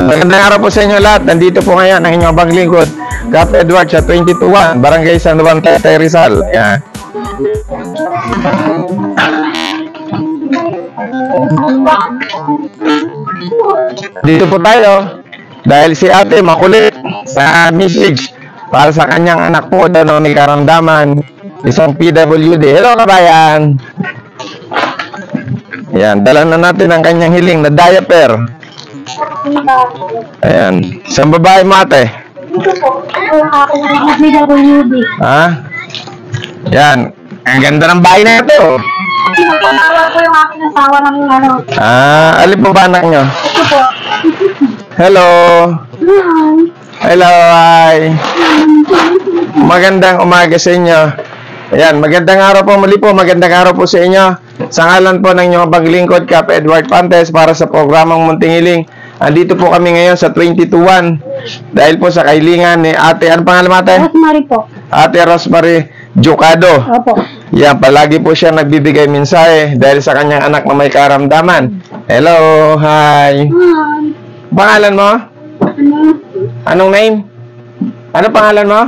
Magandang araw po sa inyo lahat. Nandito po ngayon ang inyong abang lingkod, Kap Edward sa 221, Barangay San Juan, Taytay, Rizal. Ayan. Dito po tayo dahil si ate makulit sa message para sa kanyang anak po na may karamdaman, isang PWD. Hello kabayan. Ayan, dala na natin ang kanyang hiling na diaper. Ayan, isang babae mo ate. Ha? Ayan, ang ganda ng bahay na ito. Pinapatawa ko yung aking asawa ng ano. Alin po ba anak nyo? Ito po. Hello. Hello, hi. Magandang umaga sa inyo. Ayan, magandang araw po muli po. Magandang araw po sa inyo. Sa ngalan po ng inyong paglingkod, Kap Edward Pantes, para sa programang Munting Hiling. Andito po kami ngayon sa 221 dahil po sa kailingan ni ate. Ano pangalan mo ate? Rosemary po. Ate Rosemary Jocado. Opo. Yan, palagi po siya nagbibigay mensahe dahil sa kanyang anak na may karamdaman. Hello, hi. Pangalan mo? Ano? Anong name? Ano pangalan mo?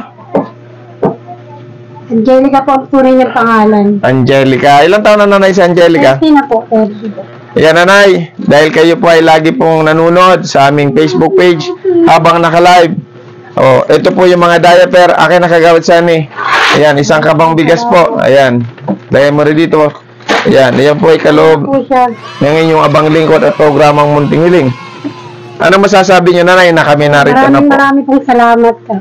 Angelica po ang tunay niyang pangalan. Angelica. Ilang taon na nanay si Angelica? 30 na po. 30. Yan nanay, dahil kayo po ay lagi pong nanonood sa aming Facebook page habang naka-live. Oh, ito po yung mga diaper, akin nakagawad sa ni. Ayan, isang kabang bigas po. Ayan. Lagay mo rin dito. Ayan, ayan po ay kaloob Po siya. ng inyong abang lingkod at programang Munting Hiling. Ano masasabi niyo nanay na kami narito na po? Marami pong salamat ka.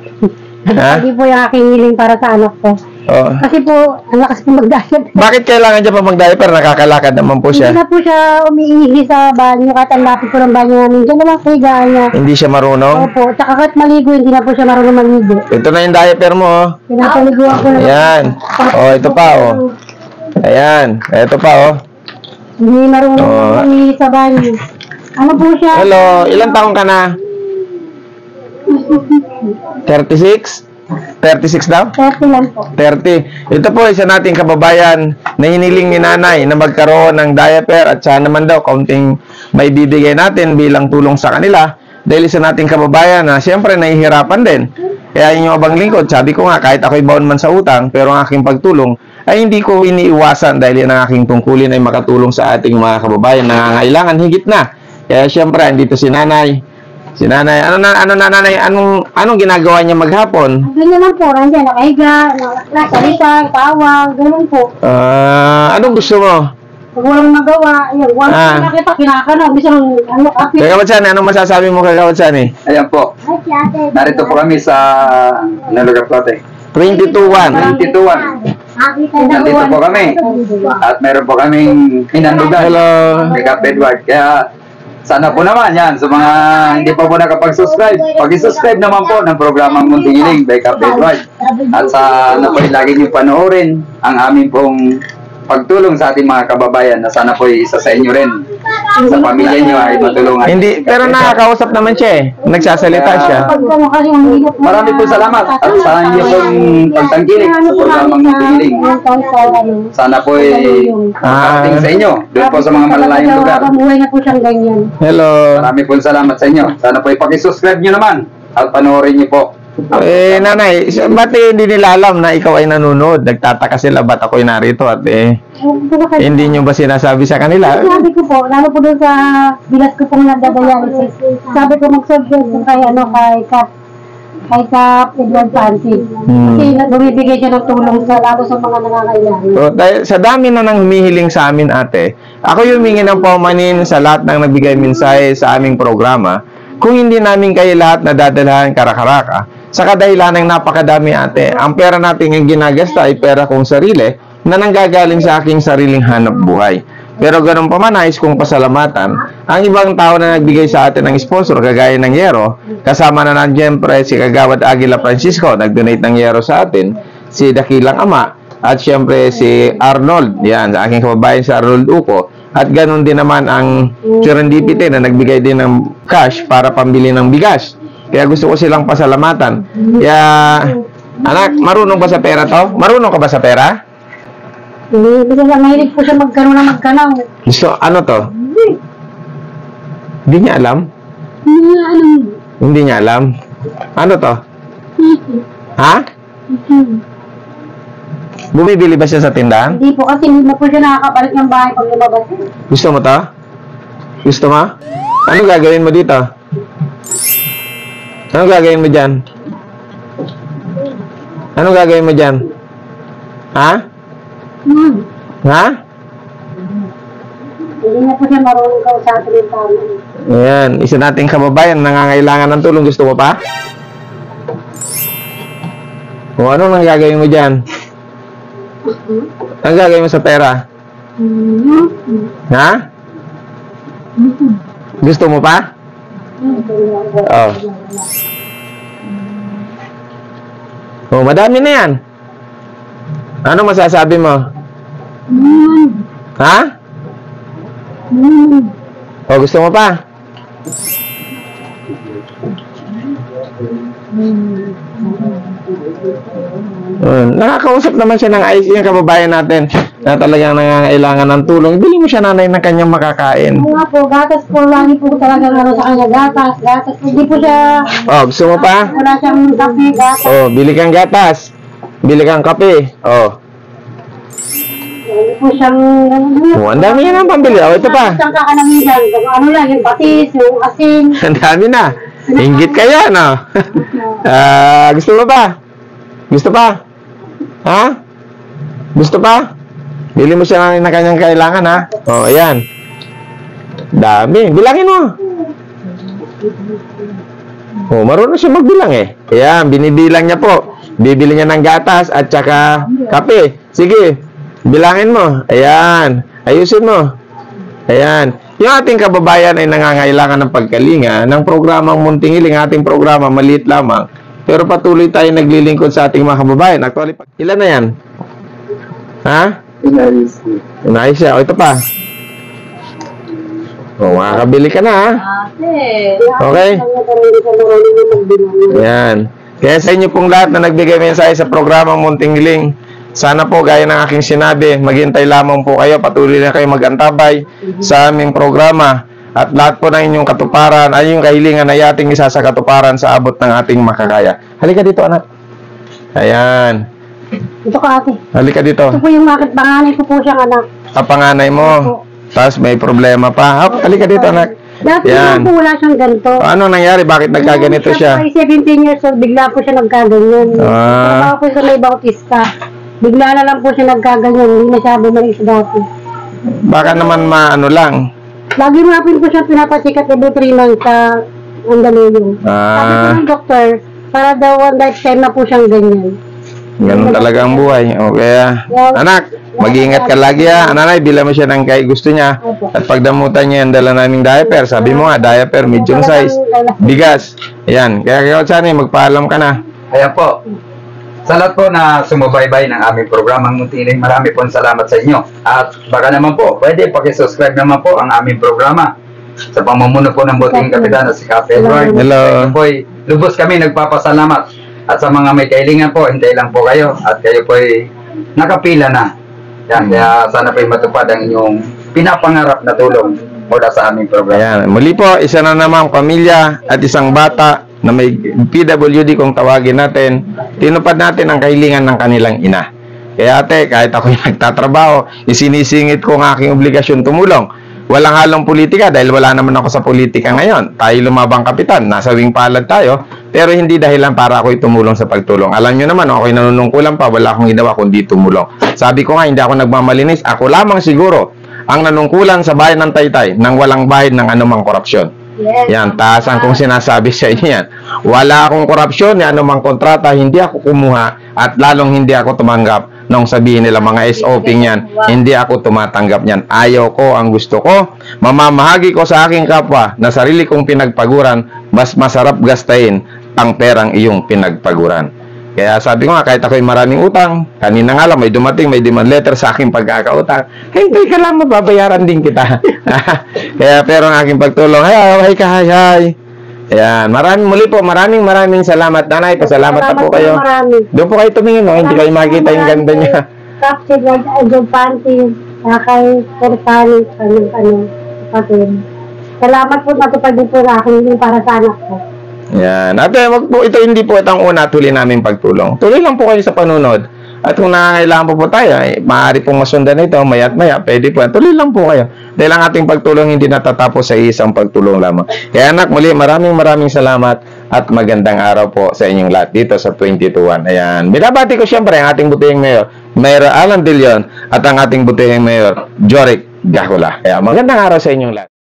Ha? Hindi po yung aking hiling para sa anak ko. Oh. Kasi po, ang lakas po mag-diet. Bakit kailangan niya pa mag-diaper? Nakakalakad naman po Hindi siya. na po siya umiihi sa banyo. Kahit ang lapit po ng banyo namin. Diyan naman higaan niya. Hindi siya marunong. Opo. Tsaka kahit maligo, hindi na po siya marunong maligo. Ito na yung diaper mo. Oh. Pinapaliguan ko na. Ayan. Oh, ito pa oh. Ayan. Ito pa oh. Hindi marunong Oh. umiihi sa banyo. Ano po siya? Hello, ilang taong ka na? 36? 36 daw? 30 lang po. 30. Ito po isa nating kababayan na hiniling ni nanay na magkaroon ng diaper at sana naman daw kaunting may bibigay natin bilang tulong sa kanila dahil isa nating kababayan na siyempre nahihirapan din. Kaya yung abang lingkod, sabi ko nga kahit ako'y baon man sa utang pero ang aking pagtulong ay hindi ko iniiwasan dahil yan ang aking tungkulin ay makatulong sa ating mga kababayan na nangangailangan higit na. Kaya siyempre andito si nanay. Si nanay, nanay, anong ginagawa niya maghapon? Ganyan lang po, nandiyan, nakahiga, nasalita, tawag, ganun po. Anong gusto mo? Pag walang magawa, yun, walang nakita, kinakana, bisang, ano, kapit. Kaya Kawatsani, anong masasabi mo kay Kawatsani? Ayan po. Ay, si ate. Narito po kami sa lugar po ate. 22-1. 22-1. Nakita Nandito po kami. At meron po kaming hinandugan. Hello. Kay Kap Edward. Kaya sana po naman yan. Sa mga hindi pa po nakapag-subscribe, pag-subscribe naman po ng programang Munting Hiling by Kap Edward. At sana po lagi niyo panoorin ang aming pong pagtulong sa ating mga kababayan na sana po isa sa inyo rin. Sa pamilya niyo ay matulungan. Hindi, pero nakakausap naman siya eh. Nagsasalita siya. Marami po salamat at sa inyo pong pagtangkilik sa programang Munting Hiling. Sana po ay pagdating sa inyo doon po sa mga malalayong lugar. Buhay na po siyang ganyan. Hello. Marami po salamat sa inyo. Sana po ipakisubscribe nyo naman at panoorin nyo po. Nanay, ba't hindi nila alam na ikaw ay nanonood? Nagtataka sila ba't ako'y narito at hindi nyo ba sinasabi sa kanila? Sabi ko po, lalo po doon sa bilas ko pong nagdadialysis. Sabi ko mag-subscribe ko kay Kap Edward Pantes. Kasi bumibigay siya ng tulong sa lalo sa mga nangangailangan. So, dahil sa dami na nang humihiling sa amin ate, ako yung humingi ng paumanin sa lahat ng nagbigay mensahe sa aming programa. Kung hindi namin kayo lahat nadadalhan karakaraka, sa kadahilan ng napakadami ate, ang pera natin yung ginagasta ay pera kong sarili na nanggagaling sa aking sariling hanap buhay. Pero ganun pa man, nais kong pasalamatan ang ibang tao na nagbigay sa atin ng sponsor kagaya ng Yero, kasama na siyempre si Kagawad Aguila Francisco, nag-donate ng Yero sa atin, si Dakilang Ama, at siyempre si Arnold, yan, sa aking kababayan si Arnold Uco, at ganun din naman ang Serendipity na nagbigay din ng cash para pambili ng bigas. Kaya gusto ko silang pasalamatan. Kaya, anak, marunong ba sa pera to? Marunong ka ba sa pera? Hindi lang, mahilig po siya magkano. Gusto, ano to? Hindi niya alam? Hindi niya alam. Ano to? Ha? Bumibili ba siya sa tindahan? Hindi po kasi hindi na po siya nakakabalik ng bahay pag lumabas. Gusto mo to? Gusto mo? Ano gagawin mo dito? Ano gagawin mo dyan? Ano gagawin mo dyan? Ha? Ha? Hindi na po siya marunong kausapin yung tama. Ayan, isa nating kababayan nangangailangan ng tulong. Gusto mo pa? O ano nang gagawin mo dyan? Ano gagawin mo sa pera? Ha? Gusto mo pa? Oh. Oh, madami na yan. Ano masasabi mo? Ha? Oh, gusto mo pa? Nakakausap naman siya ng ayos yung kababayan natin na talagang nangangailangan ng tulong. Bili mo siya, nanay, ng kanyang makakain. Oo nga po, gatas po. Lagi po talaga sa kanya. Gatas. Hindi po siya... Oh, gusto mo pa? Wala siyang kape, gatas. Oh, bili kang gatas. Bili kang kape. Oh. Hindi po siyang... Oh, ang dami yan ang pambili. Oh, ito pa. Siyang kakanamigan. Ano lang, yung patis, yung asin. Ang dami na. Inggit kayo, no? Gusto mo ba? Gusto pa? Ha? Gusto pa? Bili mo siya ng kanyang kailangan, ha? Oh, ayan. Dami. Bilangin mo. Oh, marunong siya magbilang eh. Ayan, binibilang niya po. Bibili niya ng gatas at saka kape. Sige, bilangin mo. Ayan. Ayusin mo. Ayan. Yung ating kababayan ay nangangailangan ng pagkalinga ng programang Munting Hiling. Ating programa, maliit lamang. Pero patuloy tayo naglilingkod sa ating mga kababayan. Actually, ilan na yan? Ha? Inayos siya. O, ito pa. O, makakabili ka na, ha? Okay? Ayan. Kaya sa inyo pong lahat na nagbigay mensahe sa programang Munting Hiling, sana po, gaya ng aking sinabi, maghintay lamang po kayo, patuloy na kayo mag-antabay sa aming programa. At lahat po ng inyong katuparan ay yung kahilingan ay ating isa sa katuparan sa abot ng ating makakaya. Halika dito, anak. Ayan. Ito ka, ate. Halika dito. Ito po yung panganay ko po siyang anak. Panganay mo. Tapos may problema pa. Halika dito, anak. Dati Yan. po wala siyang ganito. Ano nangyari? Bakit nagkaganito siya? Siya po ay 17 years old, bigla po siya nagkaganyan. Trabaho po sa may Bautista. Bigla na lang po siya nagkaganyan, hindi na siya bumalik sa dati. Baka naman maano lang. Lagi mo natin po siya pinapasikat every 3 months sa Andaluyong. Sabi po ng doktor, para daw one lifetime na po siyang ganyan. Ganun talaga ang buhay. Okay. Anak, mag-iingat ka lagi, ha. Nanay, bila mo siya ng kay gusto niya. At pagdamutan niya yung dala naming diaper. Sabi mo nga, diaper, medium size. Bigas. Ayan. Kaya sana magpaalam ka na. Ayan po. Sa lahat po na sumubaybay ng aming programang Munting Hiling, marami po salamat sa inyo. At baka naman po, pwede pakisubscribe naman po ang aming programa sa pamumuno po ng buting kapitan na si Cafe Edward. Hello. Po, lubos kami nagpapasalamat. At sa mga may kailangan po, hintay lang po kayo. At kayo po ay nakapila na. Yan, kaya sana po matupad ang inyong pinapangarap na tulong mula sa aming programa. Ayan. Muli po, isa na namang pamilya at isang bata na may PWD kung tawagin natin, tinupad natin ang kahilingan ng kanilang ina. Kaya ate, kahit ako'y nagtatrabaho, isinisingit ko ang aking obligasyon tumulong. Walang halong politika dahil wala naman ako sa politika ngayon. Tayo lumabang kapitan, nasa wing palad tayo, pero hindi dahilan para ako'y tumulong sa pagtulong. Alam nyo naman, ako'y nanunungkulan pa, wala akong ginawa kundi tumulong. Sabi ko nga, hindi ako nagmamalinis, ako lamang siguro ang nanungkulan sa bayan ng Taytay nang walang bahid ng anumang korupsyon. Yes. Yan, taasan kong sinasabi sa inyo yan. Wala akong korupsyon, ni anumang kontrata, hindi ako kumuha at lalong hindi ako tumanggap nung sabihin nila mga SOP niyan, hindi ako tumatanggap niyan. Ayaw ko, ang gusto ko, mamamahagi ko sa aking kapwa na sarili kong pinagpaguran, mas masarap gastahin ang perang iyong pinagpaguran. Kaya sabi ko nga, kahit ako'y maraming utang, kanina nga lang may dumating, may demand letter sa aking pagkakautang, hindi ka lang, mababayaran din kita. Kaya pero ang aking pagtulong, hi ka, hi. Ayan, maraming maraming salamat, nanay, pasalamat na po kayo. Doon po kayo tumingin, no? Hindi kayo makikita yung ganda niya. Captain Edward Panty, kay Persani, kapatid. Salamat po natupad din po na akin yung para sa anak ko. Yan. Ate, wag po, ito hindi po itong una tuloy namin pagtulong. Tuloy lang po kayo sa panunod. At kung nangangailangan po tayo, maaari pong masundan ito, maya't maya, pwede po. Tuloy lang po kayo. Dahil ang ating pagtulong hindi natatapos sa isang pagtulong lamang. Kaya anak, muli, maraming salamat at magandang araw po sa inyong lahat dito sa 2021. Ayan. Binabati ko siyempre ang ating butihing mayor, Mayor Alan De Leon, at ang ating butihing mayor, Joric Gacula. Kaya magandang araw sa inyong lahat.